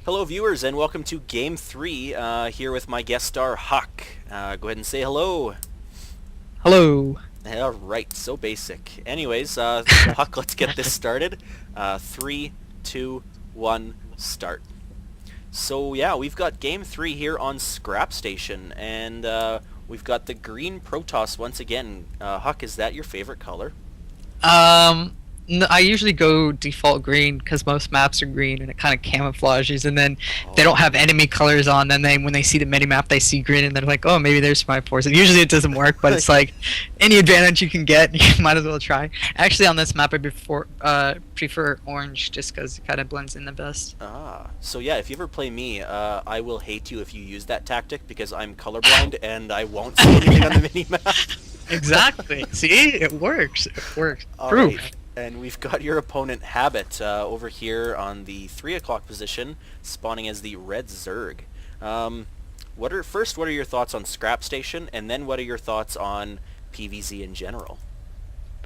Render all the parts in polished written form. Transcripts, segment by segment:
Hello viewers and welcome to Game 3, here with my guest star HuK. Go ahead and say hello. Hello. Alright, so basic. Anyways, HuK, let's get this started. 3, 2, 1, start. So yeah, we've got Game 3 here on Scrap Station, and we've got the green Protoss once again. HuK, is that your favorite color? No, I usually go default green because most maps are green and it kind of camouflages. And then they don't have Oh, enemy colors on. And then when they see the mini map, they see green and they're like, "Oh, maybe there's my force." And usually it doesn't work, but it's like any advantage you can get, you might as well try. Actually, on this map, prefer orange just because it kind of blends in the best. so yeah, if you ever play me, I will hate you if you use that tactic because I'm colorblind and I won't see anything on the mini-map. Exactly. See, it works. It works. Alright, Proof. and we've got your opponent Habit over here on the 3 o'clock position, spawning as the Red Zerg. What are your thoughts on Scrap Station, and then what are your thoughts on PvZ in general?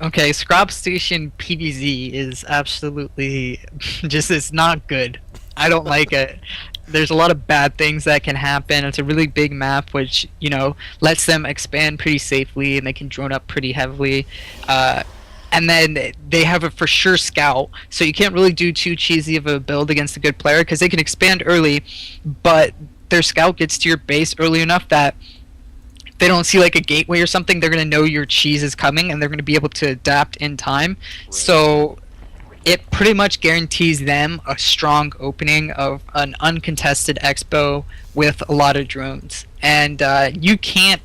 Okay, Scrap Station PvZ is absolutely just it's not good. I don't like it. There's a lot of bad things that can happen. It's a really big map, which lets them expand pretty safely, and they can drone up pretty heavily. And then they have a for sure scout, so you can't really do too cheesy of a build against a good player because they can expand early, but their scout gets to your base early enough that if they don't see like a gateway or something, they're gonna know your cheese is coming, and they're gonna be able to adapt in time. Right. So it pretty much guarantees them a strong opening of an uncontested expo with a lot of drones. And you can't,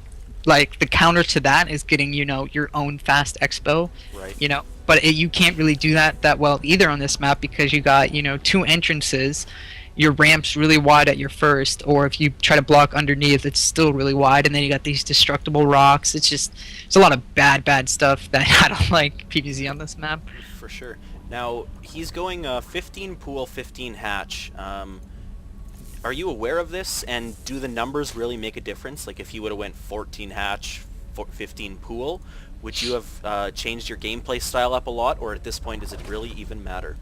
like, the counter to that is getting, your own fast expo, Right. but you can't really do that well either on this map because you got, two entrances. Your ramp's really wide at your first, or if you try to block underneath, it's still really wide, and then you got these destructible rocks. It's a lot of bad stuff that I don't like PvZ on this map. For sure. Now, he's going 15 pool, 15 hatch. Are you aware of this, and do the numbers really make a difference? Like, if you would have went 14 hatch, 15 pool, would you have changed your gameplay style up a lot, or at this point does it really even matter?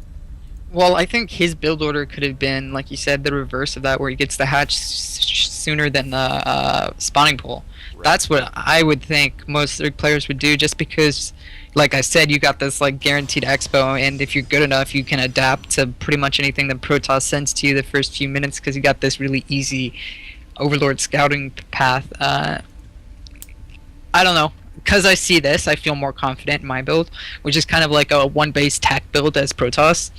Well, I think his build order could have been, like you said, the reverse of that, where he gets the hatch sooner than the spawning pool. Right. That's what I would think most third players would do, just because, like I said, you got this like guaranteed expo, and if you're good enough, you can adapt to pretty much anything that Protoss sends to you the first few minutes, because you got this really easy Overlord scouting path. I don't know. Because I see this, I feel more confident in my build, which is kind of like a one base tech build as Protoss,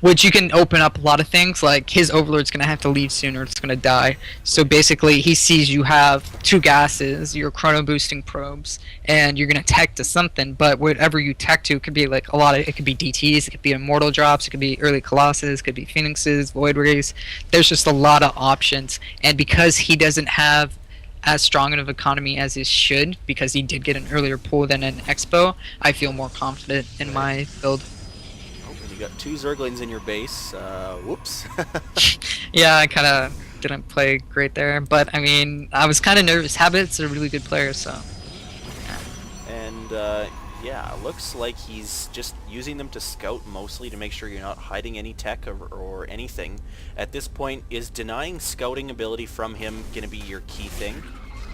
which you can open up a lot of things. Like his Overlord's gonna have to leave sooner; it's gonna die. So basically, he sees you have two gases, your chrono boosting probes, and you're gonna tech to something. But whatever you tech to could be like a lot of. It could be DTS, it could be immortal drops, it could be early Colossus, it could be Phoenixes, Void Rays. There's just a lot of options, and because he doesn't have as strong of an economy as he should, because he did get an earlier pull than an Expo, I feel more confident in Right. my build. Oh, and you got 2 Zerglings in your base. Whoops. Yeah, I kind of didn't play great there, but I mean, I was kind of nervous. Habit's a really good player, so And, yeah, looks like he's just using them to scout mostly to make sure you're not hiding any tech or anything. At this point, is denying scouting ability from him going to be your key thing?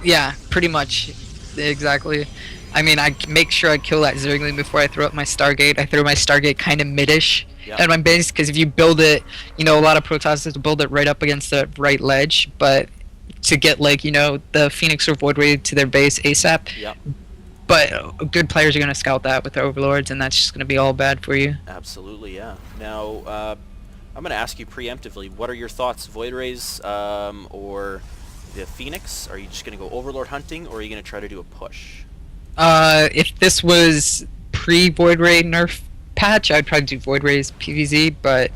yeah, pretty much, exactly. I mean, I make sure I kill that Zergling before I throw up my Stargate. I throw my Stargate kind of midish Yep. at my base, because if you build it, a lot of Protoss to build it right up against the right ledge, but to get like the Phoenix or Void Ray to their base ASAP. Yep. But good players are gonna scout that with their Overlords, and that's just gonna be all bad for you. Absolutely, yeah. Now, I'm going to ask you preemptively, what are your thoughts? Void Rays or the Phoenix? Are you just going to go Overlord hunting, or are you going to try to do a push? If this was pre-Void Ray nerf patch, I'd probably do Void Rays PvZ, but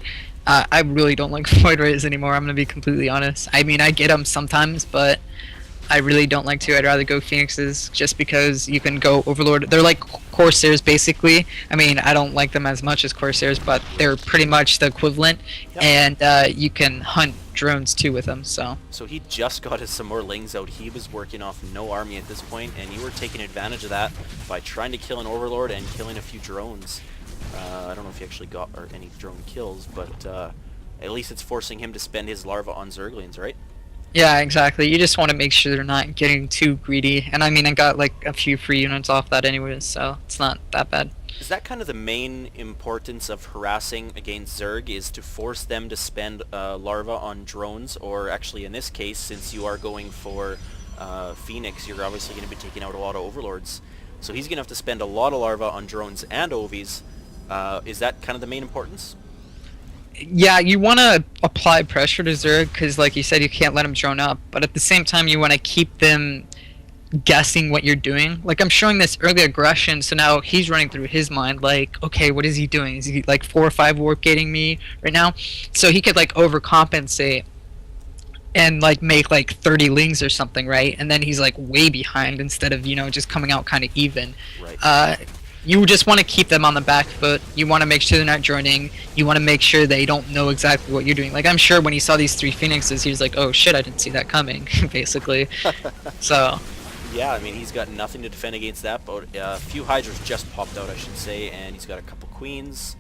I really don't like Void Rays anymore. I'm gonna be completely honest. I mean, I get them sometimes, but I really don't like to. I'd rather go Phoenixes just because you can go Overlord. They're like Corsairs, basically. I mean, I don't like them as much as Corsairs, but they're pretty much the equivalent, Yep. and you can hunt drones too with them, so. So he just got some more lings out. He was working off no army at this point, and you were taking advantage of that by trying to kill an Overlord and killing a few drones. I don't know if he actually got any drone kills, but at least it's forcing him to spend his larva on Zerglings, right? Yeah, exactly. You just want to make sure they're not getting too greedy. And I mean, I got like a few free units off that anyways, so it's not that bad. Is that kind of the main importance of harassing against Zerg, is to force them to spend larva on drones, or actually in this case, since you are going for Phoenix, you're obviously going to be taking out a lot of overlords. So he's going to have to spend a lot of larva on drones and ovies. Is that kind of the main importance? Yeah, you want to apply pressure to Zerg because, like you said, you can't let them drone up. But at the same time, you want to keep them guessing what you're doing. Like, I'm showing this early aggression, so now he's running through his mind, like, okay, what is he doing? Is he, like, 4 or 5 warp gating me right now? So he could, like, overcompensate and, like, make, like, 30 lings or something, right? And then he's, like, way behind instead of, you know, just coming out kind of even. Right. You just want to keep them on the back foot. You want to make sure they're not droning. You want to make sure they don't know exactly what you're doing. Like, I'm sure when he saw these 3 Phoenixes, he was like, oh shit, I didn't see that coming, basically. So... Yeah, I mean, he's got nothing to defend against that, but a few Hydras just popped out, I should say, and he's got a couple Queens.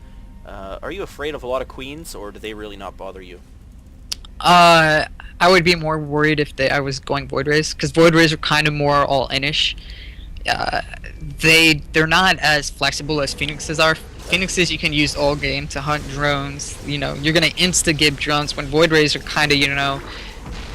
Are you afraid of a lot of Queens, or do they really not bother you? I would be more worried if I was going Void Rays, because Void Rays are kind of more all-in-ish. They're not as flexible as Phoenixes are. Phoenixes you can use all game to hunt drones. You know, you're gonna insta-gib drones, when Void Rays are kind of, you know,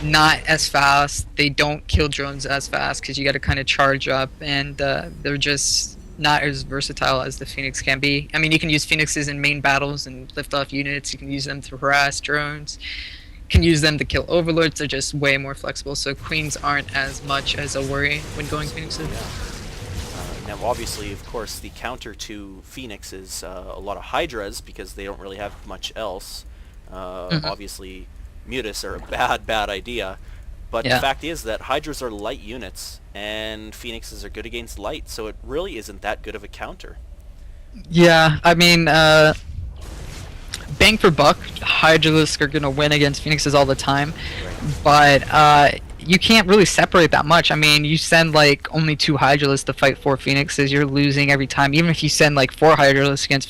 not as fast. They don't kill drones as fast because you got to kind of charge up, and they're just not as versatile as the Phoenix can be. I mean, you can use Phoenixes in main battles and lift off units. You can use them to harass drones. You can use them to kill overlords. They're just way more flexible. So Queens aren't as much as a worry when going Phoenixes. Yeah. Now, obviously, of course, the counter to Phoenix is a lot of Hydras because they don't really have much else. Obviously, Mutas are a bad idea, but the fact is that Hydras are light units, and Phoenixes are good against light, so it really isn't that good of a counter. Yeah, I mean, bang for buck, Hydralisk are going to win against Phoenixes all the time, but you can't really separate that much. I mean, you send like only 2 Hydralisks to fight 4 Phoenixes, you're losing every time. Even if you send like 4 Hydralisks against